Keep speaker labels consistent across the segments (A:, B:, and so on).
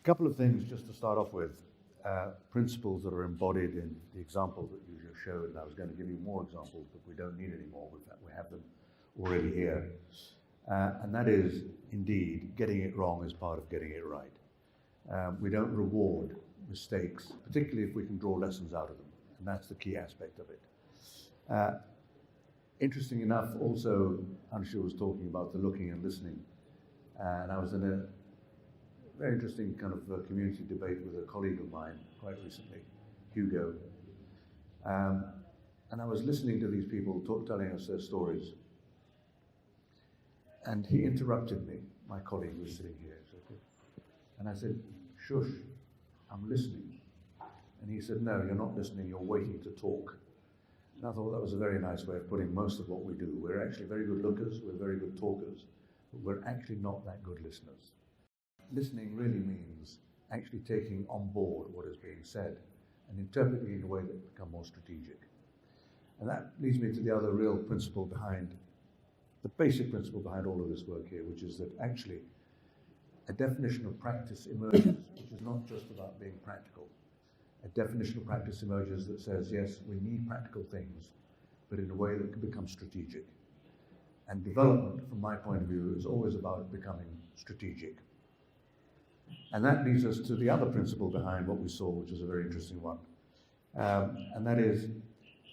A: couple of things just to start off with. Principles that are embodied in the example that you just showed, and I was going to give you more examples, but we don't need any more. We have them already here. And that is, indeed, getting it wrong is part of getting it right. We don't reward mistakes, particularly if we can draw lessons out of them, and that's the key aspect of it. Interesting enough, also, Anshu was talking about the looking and listening, and I was in a very interesting kind of community debate with a colleague of mine quite recently, Hugo. And I was listening to these people telling us their stories. And he interrupted me. My colleague was sitting here. And I said, shush, I'm listening. And he said, no, you're not listening, you're waiting to talk. And I thought that was a very nice way of putting most of what we do. We're actually very good lookers, we're very good talkers, but we're actually not that good listeners. Listening really means actually taking on board what is being said and interpreting it in a way that becomes more strategic. And that leads me to the other real principle behind, the basic principle behind all of this work here, which is that actually a definition of practice emerges, which is not just about being practical. A definition of practice emerges that says, yes, we need practical things, but in a way that can become strategic. And development, from my point of view, is always about becoming strategic. And that leads us to the other principle behind what we saw, which is a very interesting one. And that is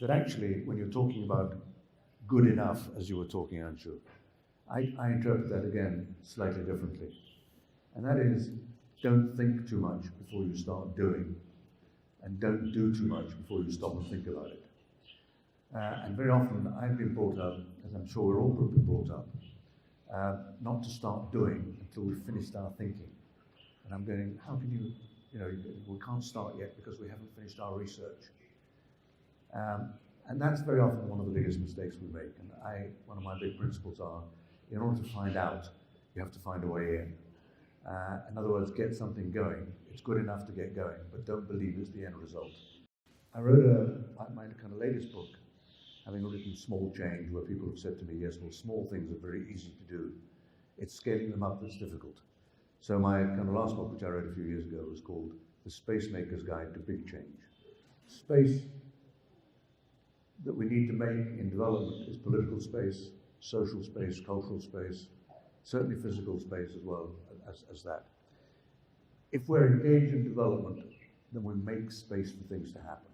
A: that actually, when you're talking about good enough, as you were talking, Anshu, I interpret that again slightly differently. And that is, don't think too much before you start doing, and don't do too much before you stop and think about it. And very often I've been brought up, as I'm sure we're all probably brought up, not to start doing until we've finished our thinking. And I'm going, how can you, we can't start yet because we haven't finished our research. And that's very often one of the biggest mistakes we make. And one of my big principles are, in order to find out, you have to find a way in. In other words, get something going. It's good enough to get going, but don't believe it's the end result. I wrote my kind of latest book, having written Small Change, where people have said to me, yes, well, small things are very easy to do. It's scaling them up that's difficult. So my kind of last book, which I wrote a few years ago, was called The Spacemaker's Guide to Big Change. Space that we need to make in development is political space, social space, cultural space, certainly physical space as well as that. If we're engaged in development, then we make space for things to happen.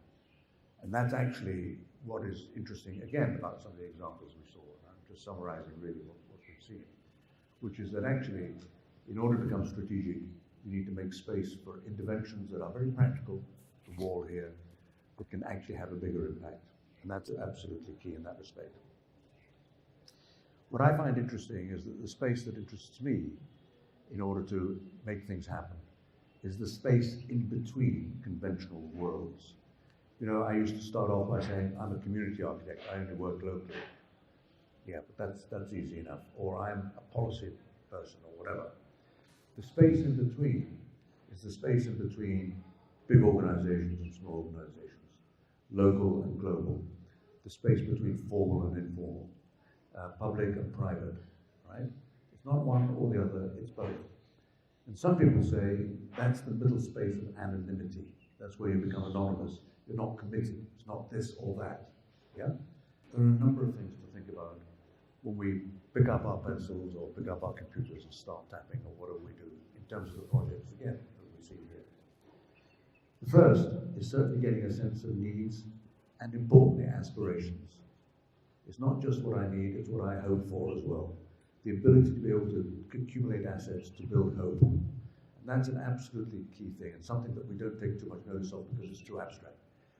A: And that's actually what is interesting, again, about some of the examples we saw. And I'm just summarizing really what we've seen, which is that actually, in order to become strategic, you need to make space for interventions that are very practical, the wall here, that can actually have a bigger impact. And that's absolutely key in that respect. What I find interesting is that the space that interests me in order to make things happen is the space in between conventional worlds. I used to start off by saying, I'm a community architect, I only work locally. Yeah, but that's easy enough. Or I'm a policy person or whatever. The space in between is the space in between big organizations and small organizations, local and global, the space between formal and informal, public and private, right? It's not one or the other, it's both. And some people say that's the middle space of anonymity. That's where you become anonymous. You're not committed. It's not this or that. Yeah? There are a number of things to think about when we pick up our pencils or pick up our computers and start tapping or whatever we do in terms of the projects, again, that we see here. The first is certainly getting a sense of needs and, importantly, aspirations. It's not just what I need, it's what I hope for as well. The ability to be able to accumulate assets to build hope. And that's an absolutely key thing, and something that we don't take too much notice of because it's too abstract.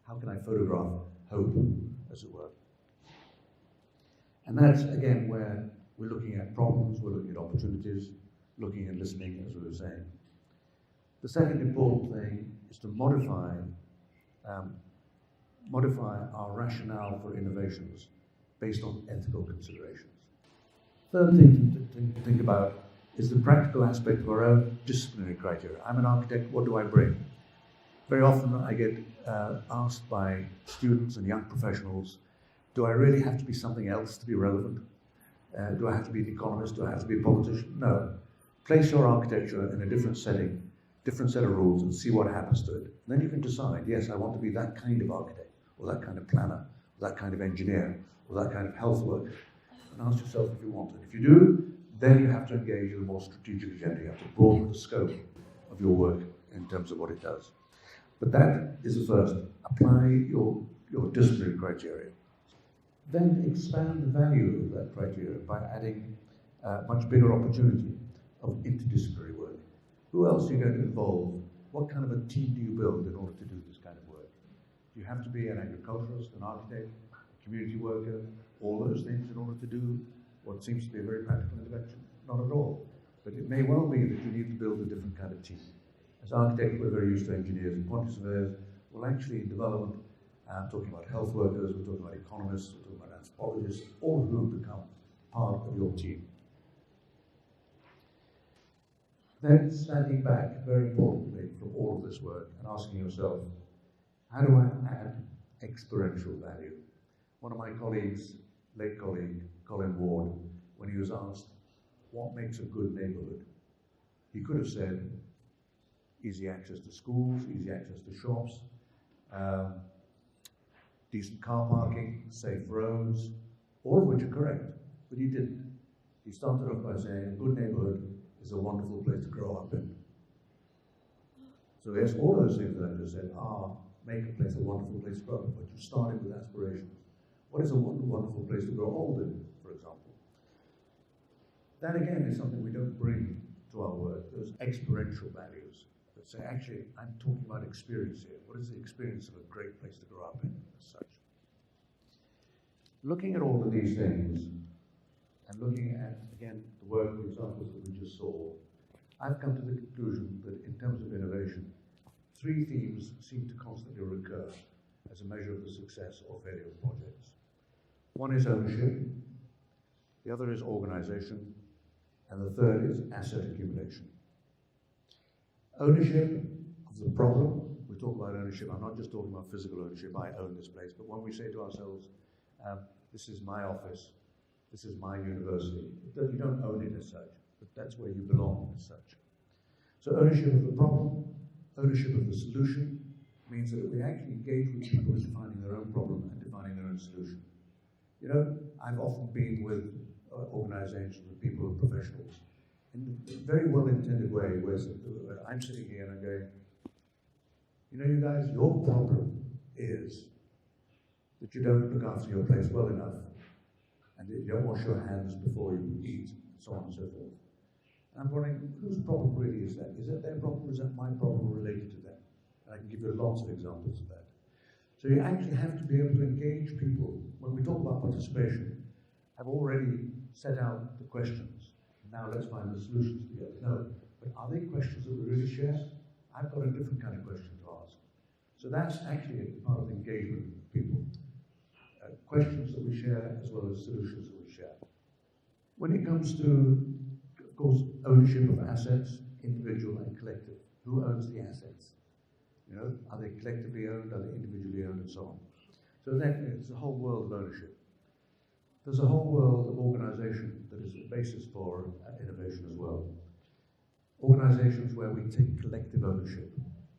A: How can I photograph hope, as it were? And that's, again, where we're looking at problems, we're looking at opportunities, looking and listening, as we were saying. The second important thing is to modify our rationale for innovations based on ethical considerations. Third thing to think about is the practical aspect of our own disciplinary criteria. I'm an architect, what do I bring? Very often I get asked by students and young professionals, do I really have to be something else to be relevant? Do I have to be an economist? Do I have to be a politician? No. Place your architecture in a different setting different set of rules and see what happens to it. And then you can decide, yes, I want to be that kind of architect, or that kind of planner, or that kind of engineer, or that kind of health worker. And ask yourself if you want it. If you do, then you have to engage in a more strategic agenda. You have to broaden the scope of your work in terms of what it does. But that is the first. Apply your disciplinary criteria. Then expand the value of that criteria by adding a much bigger opportunity of interdisciplinary work. Who else are you going to involve? What kind of a team do you build in order to do this kind of work? Do you have to be an agriculturalist, an architect, a community worker, all those things in order to do what seems to be a very practical intervention? Not at all. But it may well be that you need to build a different kind of team. As architects, we're very used to engineers and quantity surveyors. Well, actually, in development, I'm talking about health workers, we're talking about economists, we're talking about anthropologists, all of whom become part of your team. Then standing back, very importantly, from all of this work and asking yourself, how do I add experiential value? One of my colleagues, late colleague, Colin Ward, when he was asked, what makes a good neighbourhood? He could have said, easy access to schools, easy access to shops, decent car parking, safe roads, all of which are correct, but he didn't. He started off by saying, a good neighbourhood is a wonderful place to grow up in. So yes, all those things that I just said make a place a wonderful place to grow up in, but you started with aspirations. What is a wonderful place to grow old in, for example? That again is something we don't bring to our work, those experiential values that say, actually, I'm talking about experience here. What is the experience of a great place to grow up in, as such? Looking at all of these things, and looking at, again, the work, the examples that we just saw, I've come to the conclusion that in terms of innovation, three themes seem to constantly recur as a measure of the success or failure of projects. One is ownership, the other is organization, and the third is asset accumulation. Ownership of the problem, we talk about ownership, I'm not just talking about physical ownership, I own this place, but when we say to ourselves, this is my office, this is my university, you don't own it as such, but that's where you belong as such. So ownership of the problem, ownership of the solution, means that we actually engage with people in defining their own problem and defining their own solution. You know, I've often been with organizations, with people and professionals, in a very well-intended way, where I'm sitting here and I'm going, you know, you guys, your problem is that you don't look after your place well enough, and you don't wash your hands before you eat, and so on and so forth. And I'm wondering, whose problem really is that? Is that their problem, or is that my problem related to them? And I can give you lots of examples of that. So you actually have to be able to engage people. When we talk about participation, I've already set out the questions. Now let's find the solutions together. No, but are they questions that we really share? I've got a different kind of question to ask. So that's actually part of the engagement with people. Questions that we share as well as solutions that we share. When it comes to, of course, ownership of assets, individual and collective, who owns the assets? You know, are they collectively owned, are they individually owned, and so on. So then it's a whole world of ownership. There's a whole world of organization that is the basis for innovation as well. Organizations where we take collective ownership,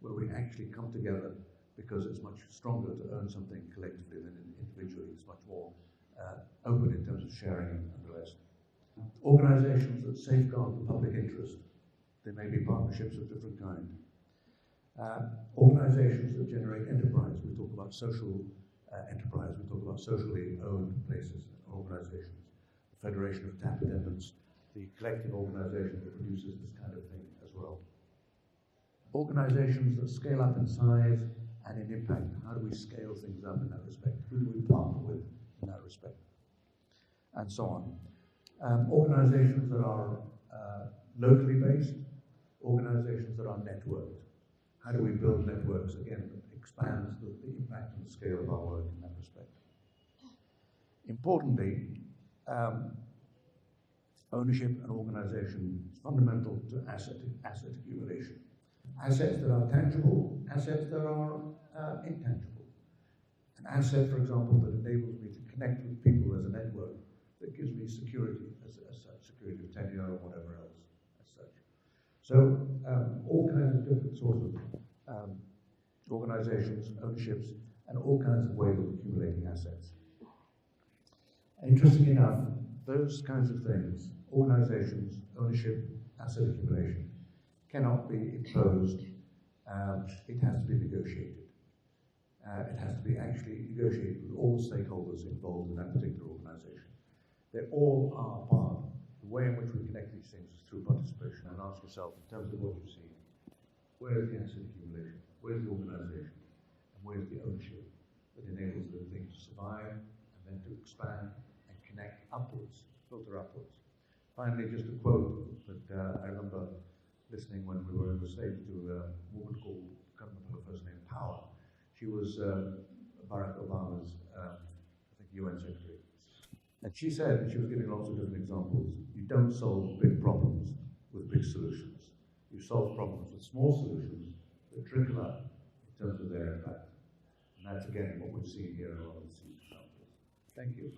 A: where we actually come together because it's much stronger to own something collectively than individually. It's much more open in terms of sharing and the rest. Organizations that safeguard the public interest. There may be partnerships of different kind. Organizations that generate enterprise. We talk about social enterprise. We talk about socially owned places, organizations. The Federation of Tap Attendants, the collective organization that produces this kind of thing as well. Organizations that scale up in size and in impact. How do we scale things up in that respect? Who do we partner with in that respect? And so on. Organizations that are locally based, organizations that are networked. How do we build networks, again, that expands the impact and the scale of our work in that respect? Importantly, ownership and organization is fundamental to asset accumulation. Assets that are tangible, assets that are intangible. An asset, for example, that enables me to connect with people as a network, that gives me security as such, security of tenure or whatever else as such. So all kinds of different sorts of organizations, ownerships, and all kinds of ways of accumulating assets. Interestingly enough, those kinds of things, organizations, ownership, asset accumulation, cannot be imposed. It has to be negotiated. It has to be actually negotiated with all the stakeholders involved in that particular organization. They all are part. The way in which we connect these things is through participation. And ask yourself, in terms of what you see, where is the asset accumulation? Where's the organization? And where's the ownership that enables the thing to survive and then to expand and connect upwards, filter upwards? Finally, just a quote that I remember listening when we were in the States to a woman called, I can't remember her first name, Power. She was Barack Obama's, I think, UN Secretary. And she said, she was giving lots of different examples, you don't solve big problems with big solutions. You solve problems with small solutions that trickle up in terms of their impact. And that's, again, what we've seen here in a lot of these examples. Thank you.